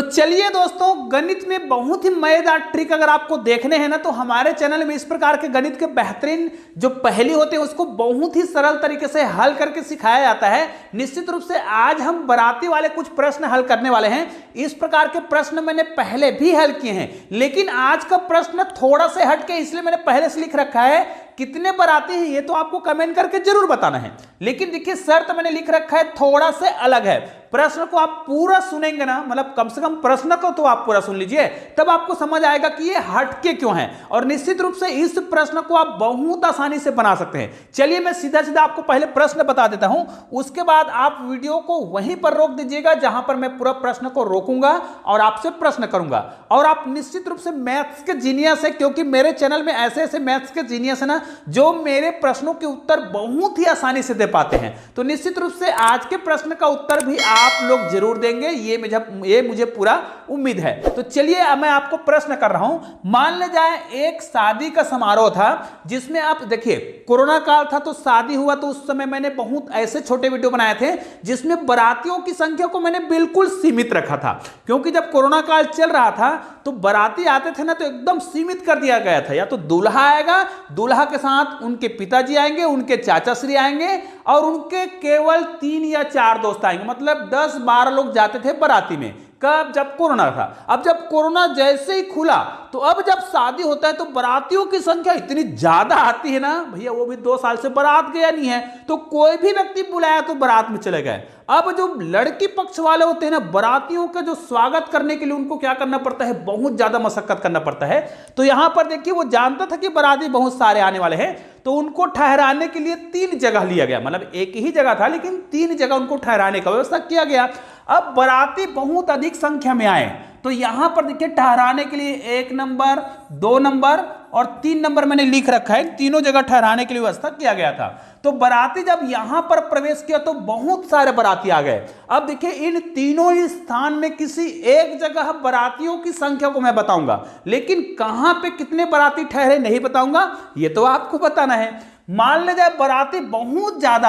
चलिए दोस्तों, गणित में बहुत ही मजेदार ट्रिक अगर आपको देखने हैं ना, तो हमारे चैनल में इस प्रकार के गणित के बेहतरीन जो पहेली होते हैं उसको बहुत ही सरल तरीके से हल करके सिखाया जाता है। निश्चित रूप से आज हम बाराती वाले कुछ प्रश्न हल करने वाले हैं। इस प्रकार के प्रश्न मैंने पहले भी हल किए हैं, लेकिन आज का प्रश्न थोड़ा सा हटके, इसलिए मैंने पहले से लिख रखा है। कितने बाराती हैं ये तो आपको कमेंट करके जरूर बताना है, लेकिन देखिए शर्त मैंने लिख रखा है थोड़ा से अलग है। प्रश्न को आप पूरा सुनेंगे ना, मतलब कम से कम प्रश्न को तो आप पूरा सुन लीजिए, तब आपको समझ आएगा कि ये हटके क्यों है। और निश्चित रूप से इस प्रश्न को आप बहुत आसानी से बना सकते हैं। चलिए मैं सीधा सीधा आपको पहले प्रश्न बता देता हूं, उसके बाद आप वीडियो को वहीं पर रोक दीजिएगा जहां पर मैं पूरा प्रश्न को रोकूंगा और आपसे प्रश्न करूंगा। और आप निश्चित रूप से मैथ्स के जीनियस है, क्योंकि मेरे चैनल में ऐसे ऐसे मैथ्स के जीनियस है ना जो मेरे प्रश्नों के उत्तर बहुत ही आसानी से दे पाते हैं। तो निश्चित रूप से आज के प्रश्न का उत्तर भी आप लोग जरूर देंगे, ये मुझे पूरा उम्मीद है। तो चलिए अब मैं आपको प्रश्न कर रहा हूं। मान ले जाए एक शादी का समारोह था, जिसमें आप देखिए कोरोना काल था तो शादी हुआ, तो उस समय मैंने बहुत ऐसे छोटे वीडियो बनाए थे जिसमें बारातियों की संख्या को मैंने बिल्कुल सीमित रखा था। क्योंकि जब कोरोना काल चल रहा था तो बाराती आते थे ना, तो एकदम सीमित कर दिया गया था। या तो दूल्हा आएगा, दूल्हा के साथ उनके पिताजी आएंगे, उनके चाचा श्री आएंगे और उनके केवल 3 या 4 दोस्त आएंगे। मतलब 10-12 लोग जाते थे बाराती में। कब? जब कोरोना था। अब जब कोरोना जैसे ही खुला, तो अब जब शादी होता है तो बारातियों की संख्या इतनी ज्यादा आती है ना भैया, वो भी 2 साल से बारात गया नहीं है, तो कोई भी व्यक्ति बुलाया तो बारात में चले गए। अब जो लड़की पक्ष वाले होते हैं ना, बारातियों का जो स्वागत करने के लिए उनको क्या करना पड़ता है, बहुत ज्यादा मशक्कत करना पड़ता है। तो यहां पर देखिए वो जानता था कि बाराती बहुत सारे आने वाले हैं, तो उनको ठहराने के लिए 3 जगह लिया गया। मतलब एक ही जगह था, लेकिन 3 जगह उनको ठहराने का व्यवस्था किया गया। अब बाराती बहुत अधिक संख्या में आए, तो यहां पर देखिए ठहराने के लिए 1 नंबर, 2 नंबर और 3 नंबर मैंने लिख रखा है। तीनों जगह ठहराने के लिए व्यवस्था किया गया था। तो बाराती जब यहां पर प्रवेश किया तो बहुत सारे बाराती आ गए। अब देखिए इन तीनों ही स्थान में किसी एक जगह बारातियों की संख्या को मैं बताऊंगा, लेकिन कहां पे कितने बाराती ठहरे नहीं बताऊंगा, ये तो आपको बताना है। मान ले जाए बाराती बहुत ज्यादा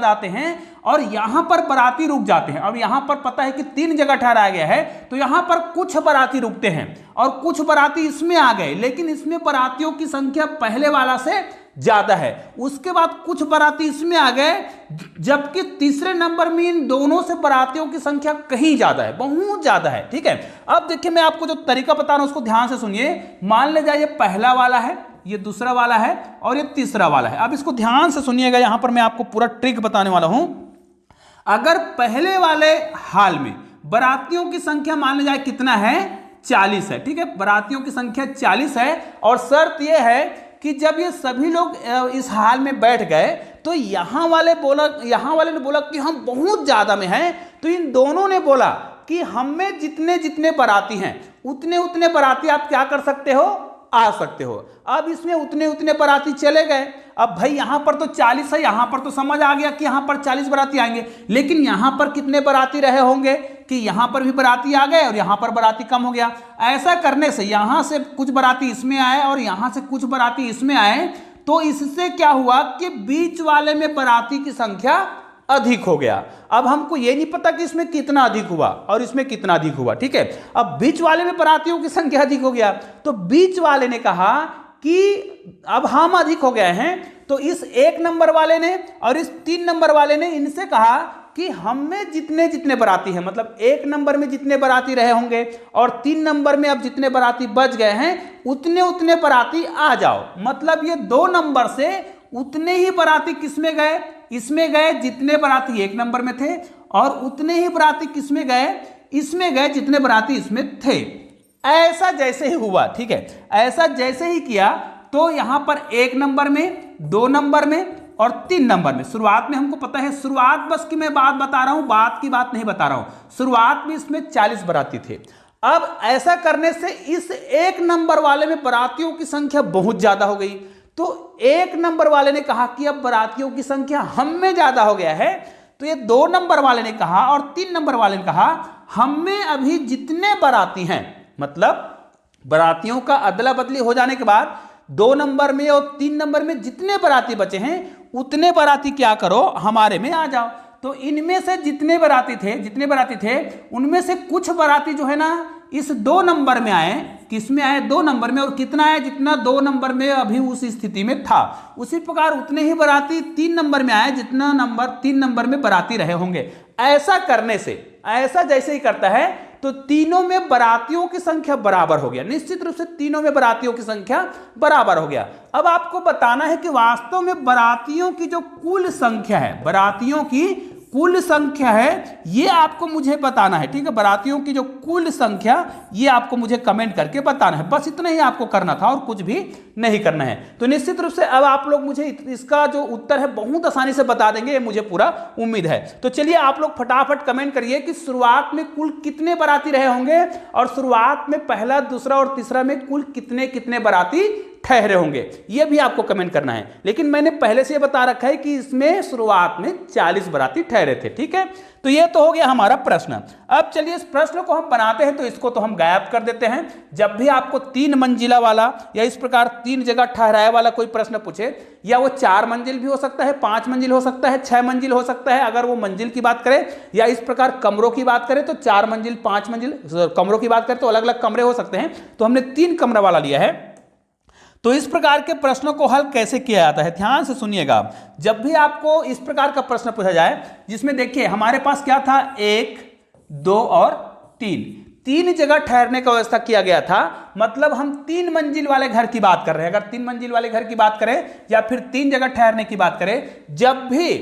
आते हैं और यहां पर बाराती रुक जाते हैं। अब यहां पर पता है कि 3 जगह ठहराया गया है, तो यहां पर कुछ बाराती रुकते हैं और कुछ बाराती इसमें आ गए, लेकिन इसमें बारातियों की संख्या पहले वाला से ज्यादा है। उसके बाद कुछ बाराती इसमें आ गए, जबकि तीसरे नंबर में इन दोनों से बारातियों की संख्या कहीं ज्यादा है, बहुत ज्यादा है। ठीक है, अब देखिए मैं आपको जो तरीका बता रहा हूं उसको ध्यान से सुनिए। मान ले जाए ये पहला वाला है, ये दूसरा वाला है और ये तीसरा वाला है। अब इसको ध्यान से सुनिएगा, यहां पर मैं आपको पूरा ट्रिक बताने वाला हूं। अगर पहले वाले हाल में बारातियों की संख्या मान ले जाए कितना है, 40 है। ठीक है, बारातियों की संख्या 40 है और शर्त यह है कि जब ये सभी लोग इस हाल में बैठ गए तो यहां वाले ने बोला कि हम बहुत ज्यादा में हैं, तो इन दोनों ने बोला कि हम में जितने जितने बाराती हैं उतने उतने बाराती आप क्या कर सकते हो, आ सकते हो। अब इसमें उतने उतने बाराती चले गए। अब भाई यहां पर तो 40 है, यहां पर तो समझ आ गया कि यहां पर 40 बाराती आएंगे, लेकिन यहां पर कितने बाराती रहे होंगे कि यहां पर भी बाराती आ गए और यहां पर बाराती कम हो गया। ऐसा करने से यहां से कुछ बाराती इसमें आए और यहां से कुछ बाराती इसमें आए, तो इससे क्या हुआ कि बीच वाले में बाराती की संख्या अधिक हो गया। अब हमको ये नहीं पता कि इसमें कितना अधिक हुआ और इसमें कितना अधिक हुआ। ठीक है, अब बीच वाले में बारातियों की संख्या अधिक हो गया, तो बीच वाले ने कहा कि अब हम अधिक हो गए हैं, तो इस 1 नंबर वाले ने और इस 3 नंबर वाले ने इनसे कहा कि हम में जितने जितने बाराती हैं, मतलब 1 नंबर में जितने बाराती रहे होंगे और 3 नंबर में अब जितने बाराती बच गए हैं उतने उतने बाराती आ जाओ। मतलब ये 2 नंबर से उतने ही बाराती किसमें गए, इसमें गए जितने बाराती 1 नंबर में थे, और उतने ही बाराती किसमें गए, इसमें गए जितने बाराती इसमें थे। ऐसा जैसे ही हुआ, ठीक है, ऐसा जैसे ही किया तो यहां पर 1 नंबर में, 2 नंबर में और 3 नंबर में, शुरुआत में हमको पता है, शुरुआत बस की मैं बात बता रहा हूं, बात की बात नहीं बता रहा हूं, शुरुआत में इसमें 40 बाराती थे। अब ऐसा करने से इस 1 नंबर वाले में बारातियों की संख्या बहुत ज्यादा हो गई, तो 1 नंबर वाले ने कहा कि अब बारातियों की संख्या हम में ज्यादा हो गया है। तो ये 2 नंबर वाले ने कहा और 3 नंबर वाले ने कहा हम में अभी जितने बाराती हैं, मतलब बारातियों का अदला बदली हो जाने के बाद 2 नंबर में और 3 नंबर में जितने बाराती बचे हैं उतने बाराती क्या करो, हमारे में आ जाओ। तो इनमें से जितने बाराती थे उनमें से कुछ बाराती जो है ना इस 2 नंबर में आए, किसमें आए 2 नंबर में, और कितना आया जितना 2 नंबर में अभी उस स्थिति में था, उसी प्रकार उतने ही बाराती 3 नंबर में आए जितना नंबर 3 नंबर में बाराती रहे होंगे। ऐसा करने से, ऐसा जैसे ही करता है तो तीनों में बारातियों की संख्या बराबर हो गया, निश्चित रूप से तीनों में बारातियों की संख्या बराबर हो गया। अब आपको बताना है कि वास्तव में बारातियों की जो कुल संख्या है, बारातियों की कुल संख्या है, ये आपको मुझे बताना है, ठीक है। बारातियों की जो कुल संख्या ये आपको मुझे कमेंट करके बताना है, बस इतना ही आपको करना था और कुछ भी नहीं करना है। तो निश्चित रूप से अब आप लोग मुझे इसका जो उत्तर है बहुत आसानी से बता देंगे, ये मुझे पूरा उम्मीद है। तो चलिए आप लोग फटाफट कमेंट करिए कि शुरुआत में कुल कितने बाराती रहे होंगे और शुरुआत में पहला, दूसरा और तीसरा में कुल कितने कितने बाराती ठहरे होंगे, यह भी आपको कमेंट करना है। लेकिन मैंने पहले से बता रखा है कि इसमें शुरुआत में 40 बाराती ठहरे थे, ठीक है। तो यह तो हो गया हमारा प्रश्न। अब चलिए इस प्रश्न को हम बनाते हैं, तो इसको तो हम गायब कर देते हैं। जब भी आपको 3 मंजिला वाला या इस प्रकार 3 जगह ठहराए वाला कोई प्रश्न पूछे, या वो 4 मंजिल भी हो सकता है, 5 मंजिल हो सकता है, 6 मंजिल हो सकता है, अगर वो मंजिल की बात करें, या इस प्रकार कमरों की बात करें तो 4 मंजिल 5 मंजिल, कमरों की बात करें तो अलग अलग कमरे हो सकते हैं, तो हमने 3 कमरा वाला लिया है। तो इस प्रकार के प्रश्नों को हल कैसे किया जाता है, ध्यान से सुनिएगा। जब भी आपको इस प्रकार का प्रश्न पूछा जाए जिसमें देखिए हमारे पास क्या था, 1, 2 और 3 जगह ठहरने का व्यवस्था किया गया था, मतलब हम 3 मंजिल वाले घर की बात कर रहे हैं। अगर 3 मंजिल वाले घर की बात करें या फिर 3 जगह ठहरने की बात करें, जब भी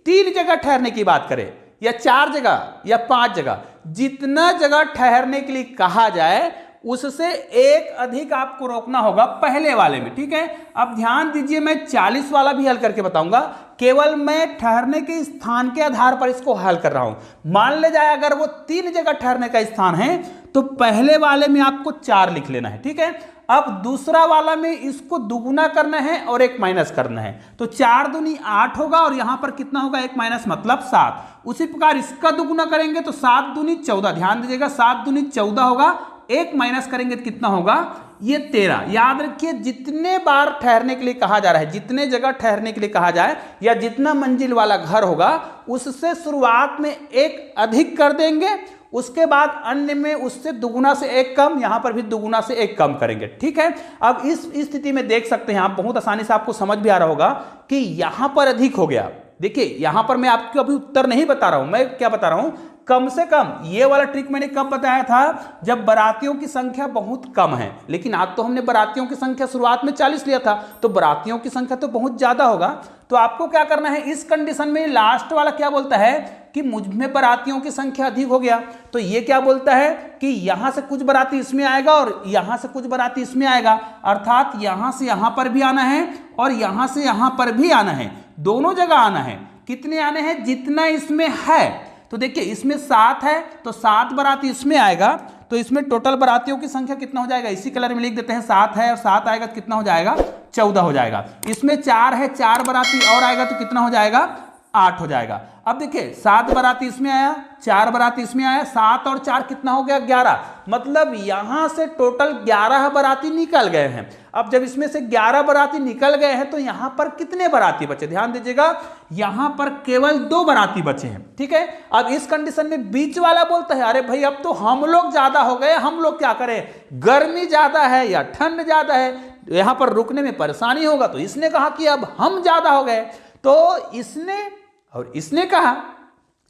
3 जगह ठहरने की बात करें या 4 जगह या 5 जगह, जितना जगह ठहरने के लिए कहा जाए उससे एक अधिक आपको रोकना होगा पहले वाले में, ठीक है। अब ध्यान दीजिए, मैं 40 वाला भी हल करके बताऊंगा, केवल मैं ठहरने के स्थान के आधार पर इसको हल कर रहा हूं। मान ले जाए अगर वो 3 जगह ठहरने का स्थान है तो पहले वाले में आपको 4 लिख लेना है, ठीक है। अब दूसरा वाला में इसको दुगुना करना है और 1 माइनस करना है, तो 4 दूनी 8 होगा और यहां पर कितना होगा, 1 माइनस मतलब 7। उसी प्रकार इसका दुगुना करेंगे तो 7 दूनी 14, ध्यान दीजिएगा 7 दूनी 14 होगा, 1 माइनस करेंगे तो कितना होगा, ये 13। याद रखिए जितने बार ठहरने के लिए कहा जा रहा है, जितने जगह ठहरने के लिए कहा जाए या जितना मंजिल वाला घर होगा उससे शुरुआत में 1 अधिक कर देंगे, उसके बाद अन्य में उससे दुगुना से 1 कम, यहां पर भी दुगुना से 1 कम करेंगे, ठीक है। अब इस स्थिति में देख सकते हैं आप, बहुत आसानी से आपको समझ भी आ रहा होगा कि यहां पर अधिक हो गया। देखिए यहां पर मैं आपको अभी उत्तर नहीं बता रहा हूं, मैं क्या बता रहा हूं, कम से कम ये वाला ट्रिक मैंने कब बताया था, जब बारातियों की संख्या बहुत कम है। लेकिन आज तो हमने बारातियों की संख्या शुरुआत में 40 लिया था, तो बारातियों की संख्या तो बहुत ज्यादा होगा। तो आपको क्या करना है, इस कंडीशन में लास्ट वाला क्या बोलता है कि मुझ में बारातियों की संख्या अधिक हो गया, तो ये क्या बोलता है कि यहां से कुछ बाराती इसमें आएगा और यहां से कुछ बाराती इसमें आएगा, अर्थात यहां से यहां पर भी आना है और यहां से यहां पर भी आना है, दोनों जगह आना है। कितने आने हैं, जितना इसमें है। तो देखिए इसमें 7 है तो 7 बाराती इसमें आएगा, तो इसमें टोटल बारातियों की संख्या कितना हो जाएगा, इसी कलर में लिख देते हैं, 7 है और 7 आएगा तो कितना हो जाएगा, 14 हो जाएगा। इसमें 4 है, 4 बाराती और आएगा तो कितना हो जाएगा, 8 हो जाएगा। अब देखिए 7 बाराती इसमें आया, 4 बाराती इसमें आया, 7 और 4 कितना हो गया, 11। मतलब यहां से टोटल 11 बाराती निकल गए हैं। अब जब इसमें से 11 बाराती निकल गए हैं तो यहां पर कितने बाराती बचे, ध्यान दीजिएगा, यहां पर केवल 2 बाराती बचे हैं, ठीक है। अब इस कंडीशन में बीच वाला बोलता है, अरे भाई अब तो हम लोग ज्यादा हो गए, हम लोग क्या करें, गर्मी ज्यादा है या ठंड ज्यादा है, यहां पर रुकने में परेशानी होगा, तो इसने कहा कि अब हम ज्यादा हो गए। तो इसने और इसने कहा,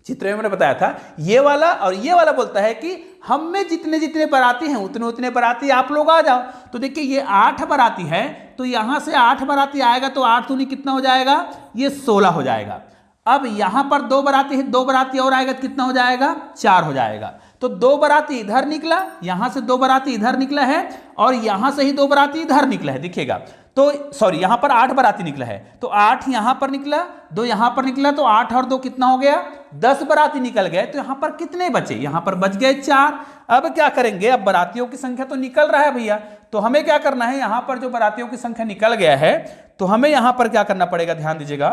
चित्र में मैंने बताया था, ये वाला और ये वाला बोलता है कि हम में जितने जितने बाराती हैं उतने उतने बाराती आप लोग आ जाओ। तो देखिए ये 8 बाराती है, तो यहां से 8 बाराती आएगा तो 8 दूनी कितना हो जाएगा, ये 16 हो जाएगा। अब यहां पर 2 बाराती है, 2 बाराती और आएगा तो कितना हो जाएगा, 4 हो जाएगा। तो 2 बाराती इधर निकला, यहां से 2 बाराती इधर निकला है और यहां से ही 2 बाराती इधर निकला है, दिखेगा। तो सॉरी यहां पर 8 बाराती निकला है, तो 8 यहां पर निकला, 2 यहां पर निकला, तो 8 और 2 कितना हो गया, 10 बाराती निकल गए। तो यहां पर कितने बचे, यहां पर बच गए 4। अब क्या करेंगे, अब बारातियों की संख्या तो निकल रहा है भैया, तो हमें क्या करना है, यहां पर जो बारातियों की संख्या निकल गया है तो हमें यहां पर क्या करना पड़ेगा, ध्यान दीजिएगा।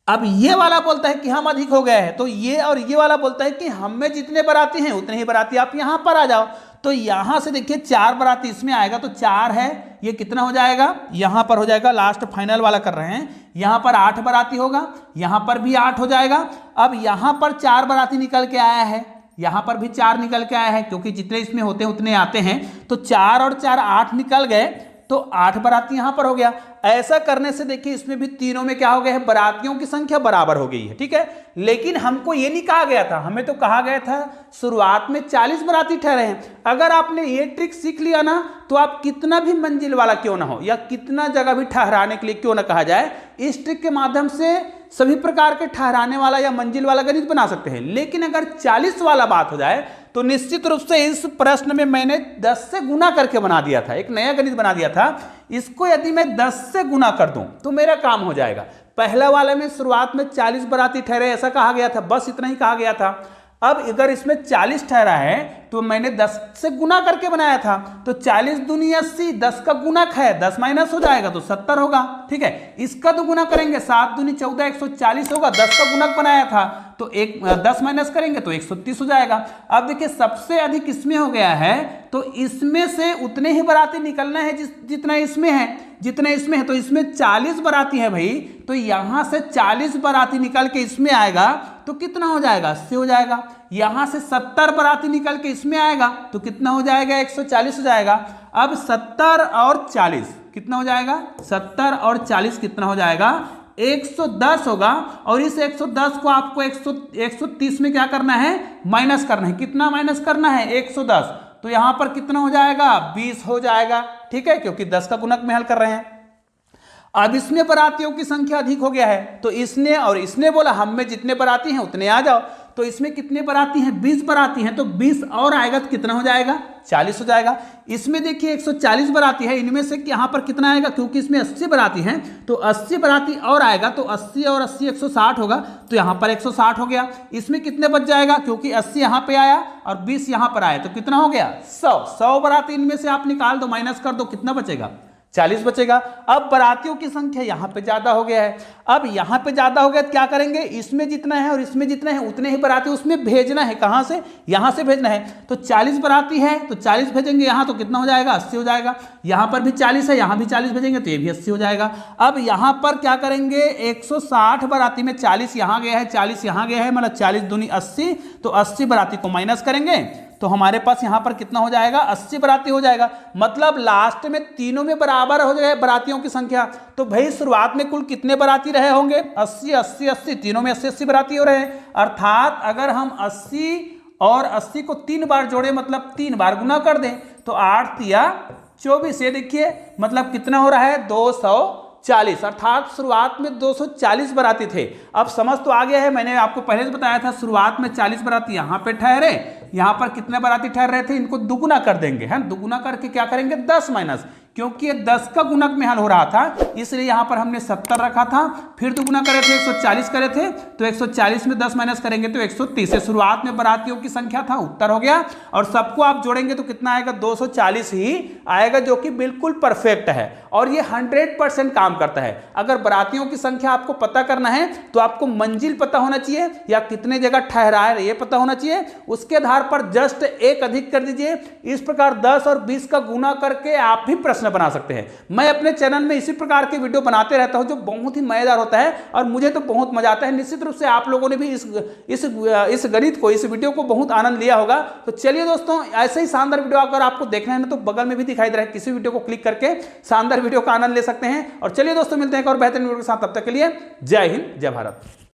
अब ये वाला बोलता है कि हम अधिक हो गए हैं, तो ये और ये वाला बोलता है कि हम में जितने बाराती हैं उतने ही बाराती आप यहां पर आ जाओ। तो यहां से देखिए 4 बाराती इसमें आएगा, तो 4 है, ये कितना हो जाएगा, यहां पर हो जाएगा, लास्ट फाइनल वाला कर रहे हैं, यहां पर 8 बाराती होगा, यहां पर भी 8 हो जाएगा। अब यहां पर 4 बाराती निकल के आया है, यहां पर भी 4 निकल के आया है, क्योंकि जितने इसमें होते हैं उतने आते हैं, तो 4 और 4 8 निकल गए, तो 8 बाराती यहां पर हो गया। ऐसा करने से देखिए इसमें भी तीनों में क्या हो गया है, बारातियों की संख्या बराबर हो गई है, ठीक है। लेकिन हमको ये नहीं कहा गया था, हमें तो कहा गया था शुरुआत में 40 बाराती ठहरे हैं। अगर आपने ये ट्रिक सीख लिया ना, तो आप कितना भी मंजिल वाला क्यों ना हो या कितना जगह भी ठहराने के लिए क्यों ना कहा जाए, इस ट्रिक के माध्यम से सभी प्रकार के ठहराने वाला या मंजिल वाला गणित बना सकते हैं। लेकिन अगर 40 वाला बात हो जाए तो निश्चित रूप से इस प्रश्न में मैंने 10 से गुना करके बना दिया था, एक नया गणित बना दिया था। इसको यदि मैं 10 से गुना कर दूं तो मेरा काम हो जाएगा। पहला वाले में शुरुआत में 40 बाराती ठहरे ऐसा कहा गया था, बस इतना ही कहा गया था। अब अगर इसमें 40 ठहरा है तो मैंने 10 से गुना करके बनाया था, तो 40 दूनी 80, 10 का गुणक है, 10 माइनस हो जाएगा तो 70 होगा, ठीक है। इसका तो गुना करेंगे, 7 दूनी 14, 140 होगा, 10 का गुणक बनाया था, तो 10 माइनस करेंगे तो 130 हो जाएगा। अब देखिए सबसे अधिक इसमें हो गया है, तो इसमें से उतने ही बाराती निकलना है जितना इसमें है, जितने इसमें है, तो इसमें 40 बाराती है भाई, तो यहां से 40 बाराती निकल के इसमें आएगा तो कितना हो जाएगा, 80 हो जाएगा। यहां से 70 बाराती निकल के इसमें आएगा तो कितना हो जाएगा, 140 हो जाएगा। अब 70 और 40 कितना हो जाएगा, 70 और 40 कितना हो जाएगा, 110 होगा। और इस 110 को आपको 130 में क्या करना है, माइनस करना है। कितना माइनस करना है, 110, तो यहां पर कितना हो जाएगा, 20 हो जाएगा, ठीक है, क्योंकि 10 का गुणक में हल कर रहे हैं। अब इसमें बारातियों की संख्या अधिक हो गया है, तो इसने और इसने बोला हम में जितने बाराती हैं उतने आ जाओ, तो इसमें कितने बाराती हैं, 20 बाराती हैं, तो 20 और आएगा तो कितना हो जाएगा, 40 हो जाएगा। इसमें देखिए 140 बाराती है, इनमें से यहाँ पर कितना आएगा, क्योंकि इसमें 80 बाराती हैं, तो 80 बाराती और आएगा, तो 80 और 80 160 होगा, तो यहाँ पर 160 हो गया। इसमें कितने बच जाएगा, क्योंकि 80 यहाँ पे आया और 20 यहाँ पर आया, तो कितना हो गया, 100 बाराती इनमें से आप निकाल दो, माइनस कर दो, कितना बचेगा, 40 बचेगा। अब बारातियों की संख्या यहां पे ज्यादा हो गया है, अब यहां पे ज्यादा हो गया तो क्या करेंगे, इसमें जितना है और इसमें जितना है उतने ही बाराती उसमें भेजना है, कहां से, यहां से भेजना है। तो 40 बाराती है तो 40 भेजेंगे यहां, तो कितना हो जाएगा, 80 हो जाएगा। यहां पर भी 40 है, यहां भी 40 भेजेंगे तो ये भी 80 हो जाएगा। अब यहां पर क्या करेंगे, 160 बाराती में 40 यहां गया है, 40 यहां गया है, मतलब 40 दूनी 80, तो 80 बाराती को माइनस करेंगे तो हमारे पास यहां पर कितना हो जाएगा, 80 बाराती हो जाएगा। मतलब लास्ट में तीनों में बराबर हो जाएगा बारातियों की संख्या। तो भाई शुरुआत में कुल कितने बाराती रहे होंगे, 80 80 80, तीनों में 80 80 बाराती हो रहे हैं। अर्थात अगर हम 80 और 80 को 3 बार जोड़े, मतलब 3 बार गुना कर दें, तो 8 तिया 24, ये देखिए मतलब कितना हो रहा है, 240। अर्थात शुरुआत में 240 बाराती थे। अब समझ तो आ गया है, मैंने आपको पहले से बताया था शुरुआत में 40 बाराती यहां पे ठहरे, यहां पर कितने बाराती ठहर रहे थे, इनको दुगुना कर देंगे, है दुगुना करके क्या करेंगे, 10 माइनस, क्योंकि ये 10 का गुणक में हल हो रहा था, इसलिए यहां पर हमने 70 रखा था, फिर दुगुना करे थे 140 करे थे, तो 140 में 10 माइनस करेंगे तो 130 है। शुरुआत में बारातियों की संख्या था, उत्तर हो गया। और सबको आप जोड़ेंगे तो कितना आएगा, 240 ही आएगा, जो कि बिल्कुल परफेक्ट है और ये 100% काम करता है। अगर बारातियों की संख्या आपको पता करना है तो आपको मंजिल पता होना चाहिए या कितने जगह ठहरा है ये पता होना चाहिए, उसके आधार पर जस्ट एक अधिक कर दीजिए। इस प्रकार 10 और 20 का गुना करके आप भी प्रश्न बना सकते हैं। मैं अपने चैनल में इसी प्रकार के वीडियो बनाते रहता हूं जो बहुत ही मजेदार होता है और मुझे तो बहुत मजा आता है। निश्चित रूप से आप लोगों ने भी इस गणित को, इस वीडियो को बहुत आनंद लिया होगा। तो चलिए दोस्तों, ऐसे ही शानदार वीडियो अगर आपको देखना है ना तो बगल में भी दिखाई दे रहा है, किसी वीडियो को क्लिक करके शानदार वीडियो का आनंद ले सकते हैं। और चलिए दोस्तों, मिलते हैं एक और बेहतरीन वीडियो के साथ, तब तक के लिए जय हिंद, जय भारत।